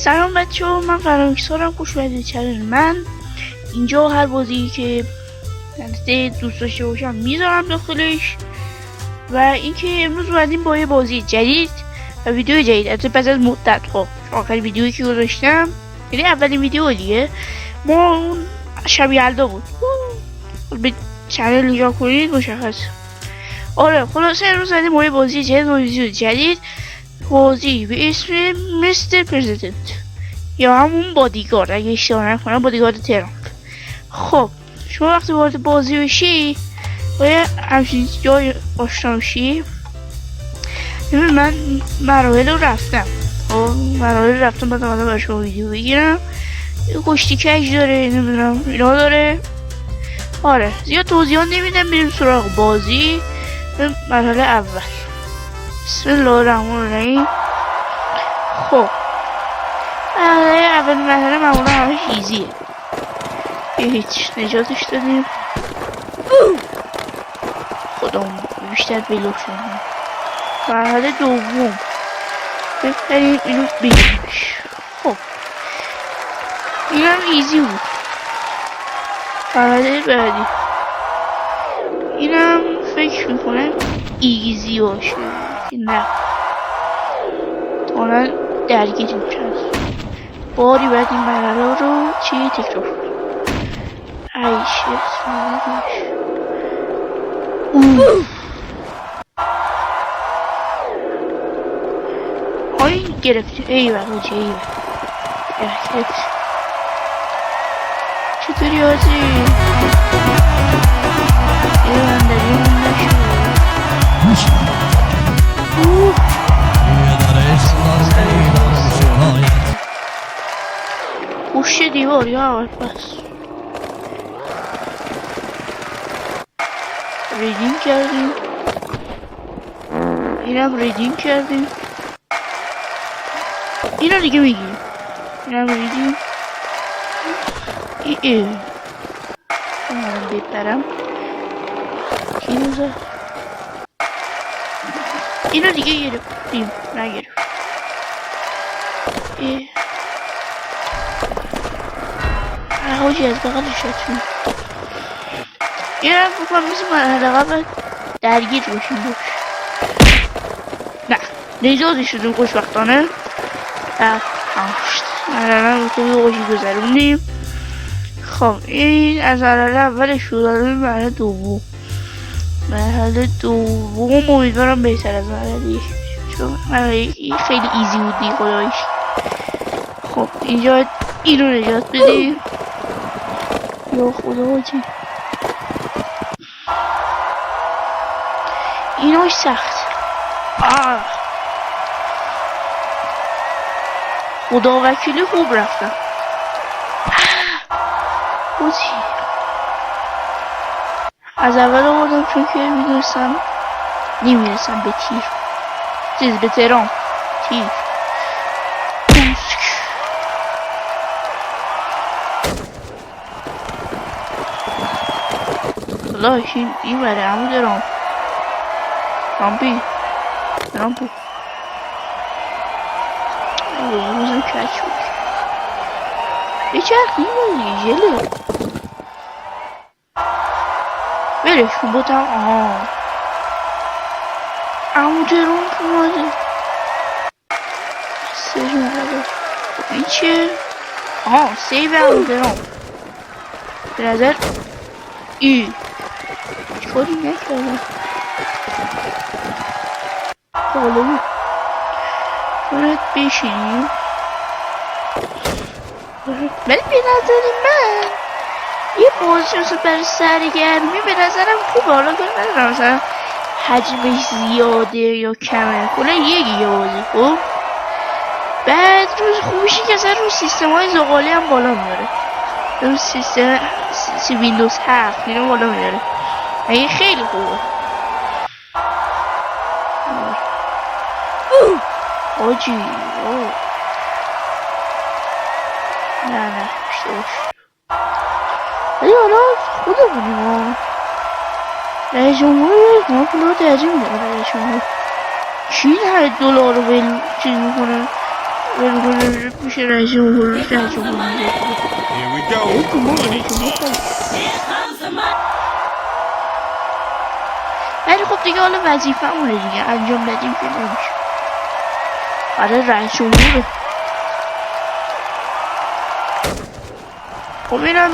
سلام بچه ها، من فرانکسارم. خوش اومدید چنل من. اینجا هر بازی که دوست داشته باشم میذارم داخلش. و اینکه امروز اومدیم با یه بازی جدید و ویدیو جدید. البته پس از مدت آخرین ویدیویی که گذاشتم، یعنی اولین ویدیو دیگه، ما اون شب یلدا بود. به چنل نگاه کنید مشخص. آره خلاصه امروز اومدیم با یه بازی جدید و ویدیو جدید. بازی به اسم مستر پرزیدنت یا همون بادیگارد، اگه اشتباه نکنم بادیگارد ترامپ. خب شما وقتی وارد بازی بشی باید همچین جای آشنا بشی. من مراحل رو رفتم، بعد اومدم برای شما ویدیو بگیرم. کشتی کش داره، نمیدونم اینا داره. آره زیاد توضیحات نمیدم، بریم سراغ بازی. به مرحله اول. بسم الله الرحمن الرحیم. خب اول مرحله معمولا همه ایزیه، هیچ نجاتش دادیم. خودمون بیشتر بلو شدیم. مرحله دوم بهترین اینو بگیرمش. خب اینم ایزی بود. مرحله بعدی اینم فکر میکنم ایزی باشه که نه، تانن درگیریم شد. باری باید این مرحله رو تکرار کنیم. ای شت آی گرفتی. ای بقیجه ای گرفت. چطوری آزی؟ پشت دیوار یا بس ریدیم کردیم. اینم ریدیم کردیم. اینا دیگه میگیم اینم ریدیم. من بپرم کینوزه. اینا دیگه گرفتیم نگرفت. حاجی از بقیدش شدیم. اینم بکنم مثل مرحله قبل درگیر باشیم باش. نه نجاتی شدیم خوشبختانه. مرحله رو خوبی خوشی گذروندیم. خب این از مرحله اولش شد. مرحله دوم امیدوارم بهتر از مرحله، چون مرحله خیلی ایزی بود دیگه خدایش. خب اینجا این رو نجات بدیم. یا خدا چی ایناش سخت. خدا وکیلی خوب رفتم. بوزی از اول آوردم چون که نمیرسم به تیر به ترام تیر. الله این بره همون ترامپو روزم کچ بود. بچرخ این جله برش کن بودم. همون ترامپ اومده. این چه؟ سیو همون ترامپ به نظر چطوری نکردم حالا باید بشینیم. ولی به نظر من یه بازی برای سرگرمی به نظرم خوبه. حالا که ندارم مثلا حجمش زیاده یا کمه، کلا یه بازی. خب بعد روز خوبیشی که اصلا روی سیستم های زغالی هم بالا میاره. روی سیستم ویندوز 7 اینو بالا میاره. این خیلی خوبه. آجی نه اشتباه شد. ولی حالا خودمونیم رئیس جمهور ما پولو ترجیح میده. رئیس جمهور کی $10 رو چیز میکنه میشه رئیس جمهور رئیس جمهور Here we go. ولی خب دیگه حالا وظیفه‌مونه دیگه انجام بدیم که نمیشه. آره رئیس جمهوره. خب اینم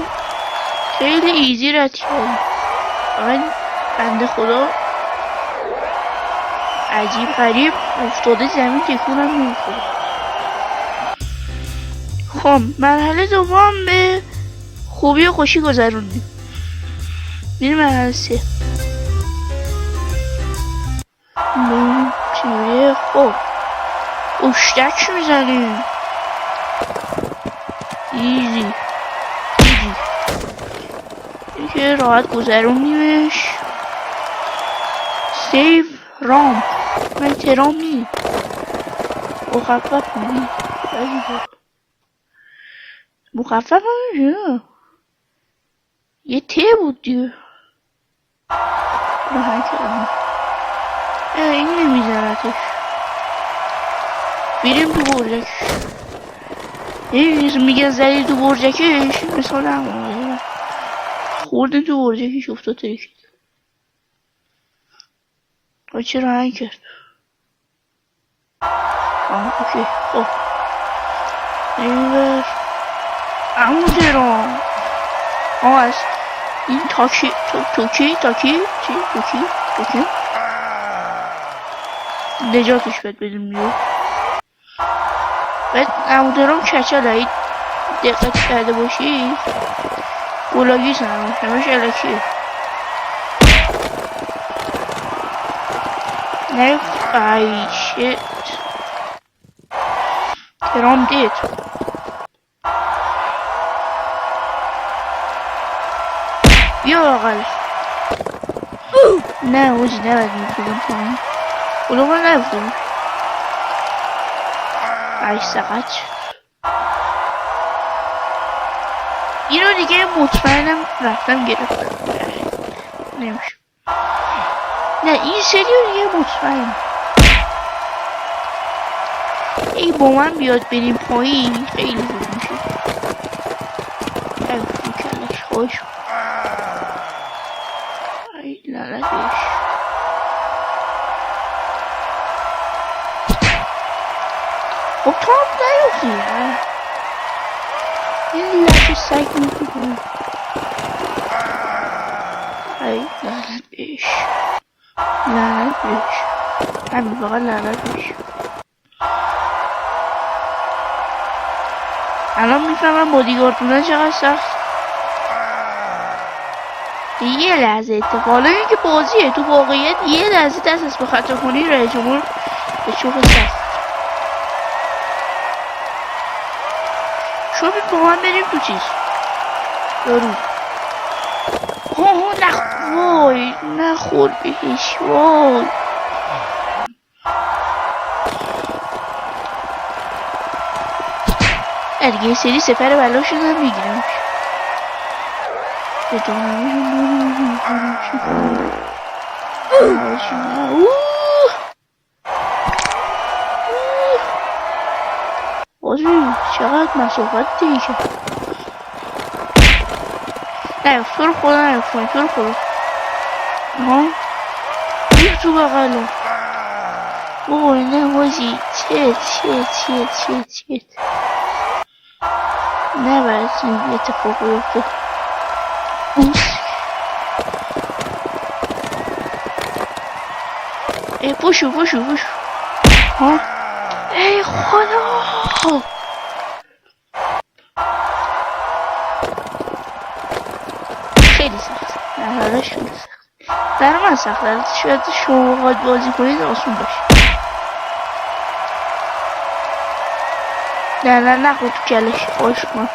خیلی ایزی رد کردیم. فقط بنده خدا عجیب غریب افتاده زمین تکونم نمیخوره. خب مرحله دوم به خوبی و خوشی گذروندیم. میریم مرحله 3. چیه خب اشتک میزنیم. ایزی این که راحت گذروندیمش. سیو رام من ترام نی مخفف نی مخفف هم یه ته بود دیگه راحت کردم. این نمیزنتش. بریم تو برجکش. میگن زدی تو برجکش مثال همون خورده تو برجکش افتاد ترکید. چرا هنگ کرد؟ اوکی خب اینور امو درام از این تاکی نجاتش بد بدیم دیگه. بعد امو درام کچل هایی دقت کرده باشی گلاگی سنمش همش علکیه. No, shit. Teram did. بیا آقل. نه اوجی نباید میکنم پایین. اولو من نبودم. ای سقط شد. اینو دیگه مطمئنم رفتم گرفتم. نمیشه. نه این سریو دیگه مطمئن. ای با من بیاد بریم پایین خیلی خوب میشه. ای کلش خوش. ای لعنتش. خب تو هم نیفتی این لحظه سگ میکنه. ای لعنتش. لعنت بهش همین فقط لعنت بهش. الان میفهمم بادیگارد بودن چقدر سخت. یه لحظه اتفاقا که بازیه تو واقعیت یه لحظه دست از به خطا کنی رئیس جمهور به چوب سخت. شما با من بریم تو چیز دارو. وای نخور بهش وای. دیگه یه سری سپر بلا شدم میگیرمش. به دانمشون بازوی چقدر مسافت دیگه کرد. نه تو رو خدا نرفتم تو رو خدا. بیا تو بقلم بابا نه بازی چه نه باید این اتفاق بیفته. ای پوشو ها ای خدا خیلی سخت. نه خیلی سخت در من سخت. شاید شما بخواید بازی کنید آسون باشه. نه خود تو کلش خوش کن.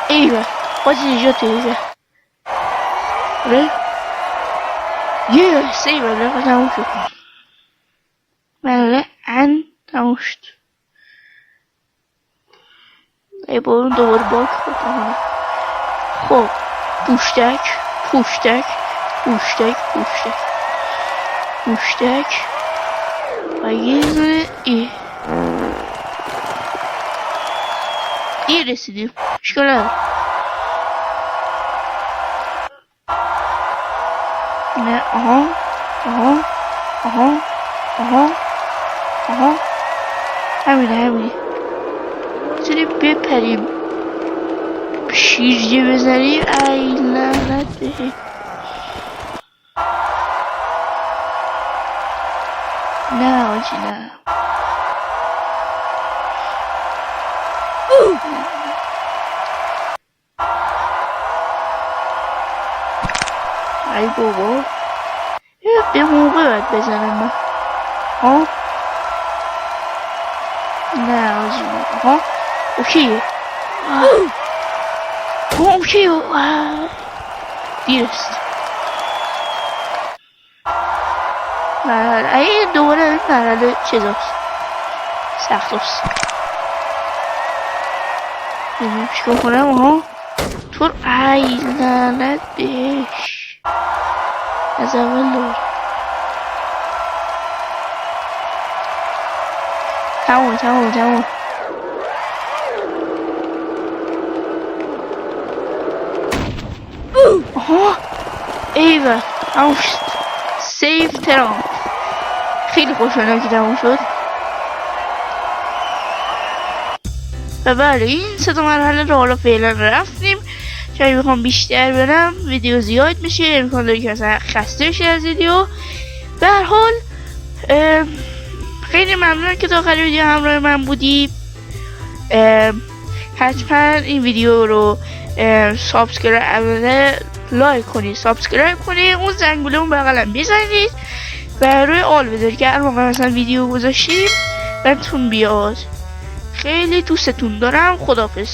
ایوه بازی نجات ایوه یه سیوه لقا تموم شد. مرحله ان تموم شد. ای با اون دوباره باک خودم. خب پوشتک و یه دونه ای رسیدیم. اشکال نداره. نه آها همینه میتونیم بپریم شیرجه بزنیم. ای لعنت به نه آجی نه ای بابا به موقع باید بزنم من. ها نه آجی نه. ها اوکیه. اوکیه دیرست. مرحله ای دوباره این مرحله چیزاست سخت هست. ببینیم چیکار کنم. ها طور ای لعنت بهش از اول دور تمام آها ایوه تمام شد. سیف ترام خیلی خوشحالم که تمام شد. و بله این سه تا مرحله رو حالا فعلا رفتیم. چون میخوام بیشتر برم ویدیو زیاد میشه، امکان داره که مثلا خسته شه از ویدیو. به هر حال خیلی ممنونم که تا آخر ویدیو همراه من بودی. حتما این ویدیو رو لایک کنید، سابسکرایب کنید، اون زنگوله اون بغلم بزنید و روی آل بذارید که هر موقع مثلا ویدیو گذاشتیم بهتون بیاد. خیلی دوستتون دارم. خداحافظ.